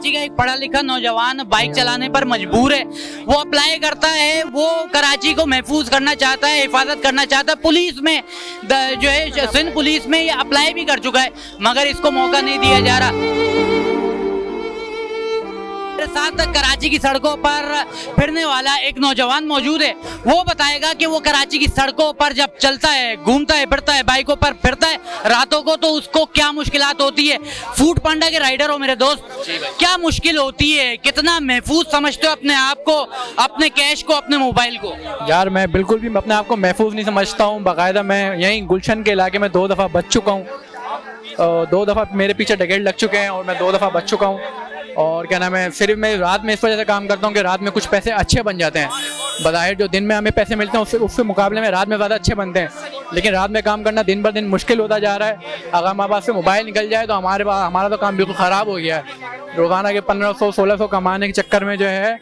कराची का एक पढ़ा लिखा नौजवान बाइक चलाने पर मजबूर है। वो अप्लाई करता है, वो कराची को महफूज करना चाहता है, हिफाजत करना चाहता है। पुलिस में जो है सिंध पुलिस में ये अप्लाई भी कर चुका है, मगर इसको मौका नहीं दिया जा रहा। मेरे साथ कराची की सड़कों पर फिरने वाला एक नौजवान मौजूद है। वो बताएगा कि वो कराची की सड़कों पर जब चलता है, घूमता है, फिरता है, बाइकों पर फिरता है रातों को, तो उसको क्या मुश्किलात होती है। फूड पांडा के राइडर हो मेरे दोस्त, क्या मुश्किल होती है, कितना महफूज समझते हो अपने आप को, अपने कैश को, अपने मोबाइल को? यार मैं बिल्कुल भी अपने आप को महफूज नहीं समझता हूँ। बाकायदा मैं यहीं गुलशन के इलाके में 2 दफ़ा बच चुका हूँ, 2 दफ़ा मेरे पीछे डकैत लग चुके हैं और मैं 2 दफ़ा बच चुका हूँ। और क्या नाम है, सिर्फ मैं रात में इस वजह से काम करता हूँ कि रात में कुछ पैसे अच्छे बन जाते हैं। बज़ाहिर जो दिन में हमें पैसे मिलते हैं उसके मुकाबले में रात में ज़्यादा अच्छे बनते हैं, लेकिन रात में काम करना दिन ब दिन मुश्किल होता जा रहा है। अगर हमारे पास से मोबाइल निकल जाए तो हमारा तो काम बिल्कुल ख़राब हो गया है। रोज़ाना के 1500-1600 कमाने के चक्कर में जो है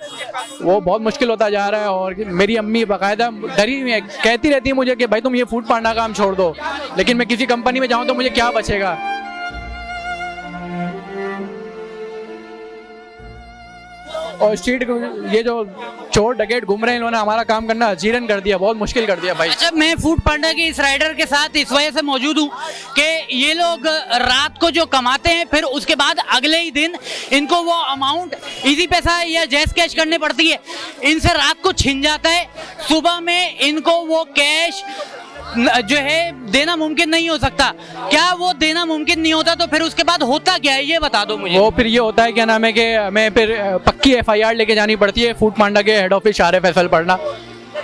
वो बहुत मुश्किल होता जा रहा है। और मेरी अम्मी बाकायदा डरी हुई है, कहती रहती है मुझे कि भाई तुम ये फूड पांडा काम छोड़ दो, लेकिन मैं किसी कंपनी में जाऊँ तो मुझे क्या बचेगा। और स्ट्रीट ये जो चोर डकैत घूम रहे हैं, इन्होंने हमारा काम करना अजीरन कर दिया, बहुत मुश्किल कर दिया भाई। अच्छा, मैं फूड पांडा के इस राइडर के साथ इस वजह से मौजूद हूँ कि ये लोग रात को जो कमाते हैं, फिर उसके बाद अगले ही दिन इनको वो अमाउंट इजी पैसा या जैस कैश करनी पड़ती है, इनसे रात को छिन जाता है। सुबह में इनको वो कैश जो है देना मुमकिन नहीं हो सकता। क्या वो देना मुमकिन नहीं होता तो फिर उसके बाद होता क्या है, ये बता दो मुझे। वो फिर ये होता है, क्या नाम है, कि हमें फिर पक्की FIR लेके जानी पड़ती है फूड पांडा के हेड ऑफिस शारे फैसल पढ़ना।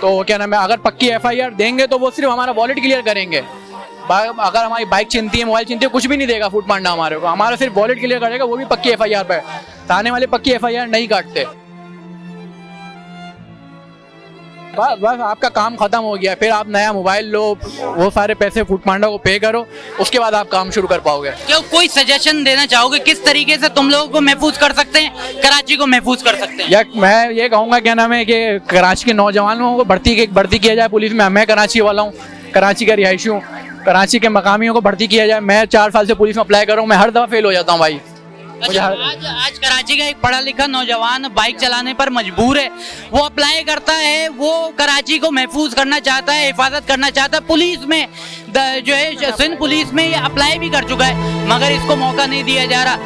तो क्या नाम है, अगर पक्की FIR देंगे तो वो सिर्फ हमारा वॉलेट क्लियर करेंगे। अगर हमारी बाइक चिनती है, मोबाइल चिनती है, कुछ भी नहीं देगा फूड पांडा हमारे को, हमारा सिर्फ वॉलेट क्लियर करेगा, वो भी पक्की FIR पे। थाने वाले पक्की FIR नहीं काटते। बस आपका काम खत्म हो गया, फिर आप नया मोबाइल लो, वो सारे पैसे फूड पांडा को पे करो, उसके बाद आप काम शुरू कर पाओगे। क्या कोई सजेशन देना चाहोगे, किस तरीके से तुम लोगों को महफूज कर सकते हैं, कराची को महफूज कर सकते हैं? या मैं ये कहूँगा, क्या नाम है, कि कराची के नौजवानों को भर्ती किया जाए पुलिस में। मैं कराची वाला हूँ, कराची का रिहायशी हूँ, कराची के मकामियों को भर्ती किया जाए। मैं 4 साल से पुलिस में अप्लाई कर रहा हूँ, मैं हर दफ़ा फेल हो जाता हूँ भाई। अच्छा, आज कराची का एक पढ़ा लिखा नौजवान बाइक चलाने पर मजबूर है। वो अप्लाई करता है, वो कराची को महफूज करना चाहता है, हिफाजत करना चाहता है। पुलिस में जो है सिंध पुलिस में ये अप्लाई भी कर चुका है, मगर इसको मौका नहीं दिया जा रहा।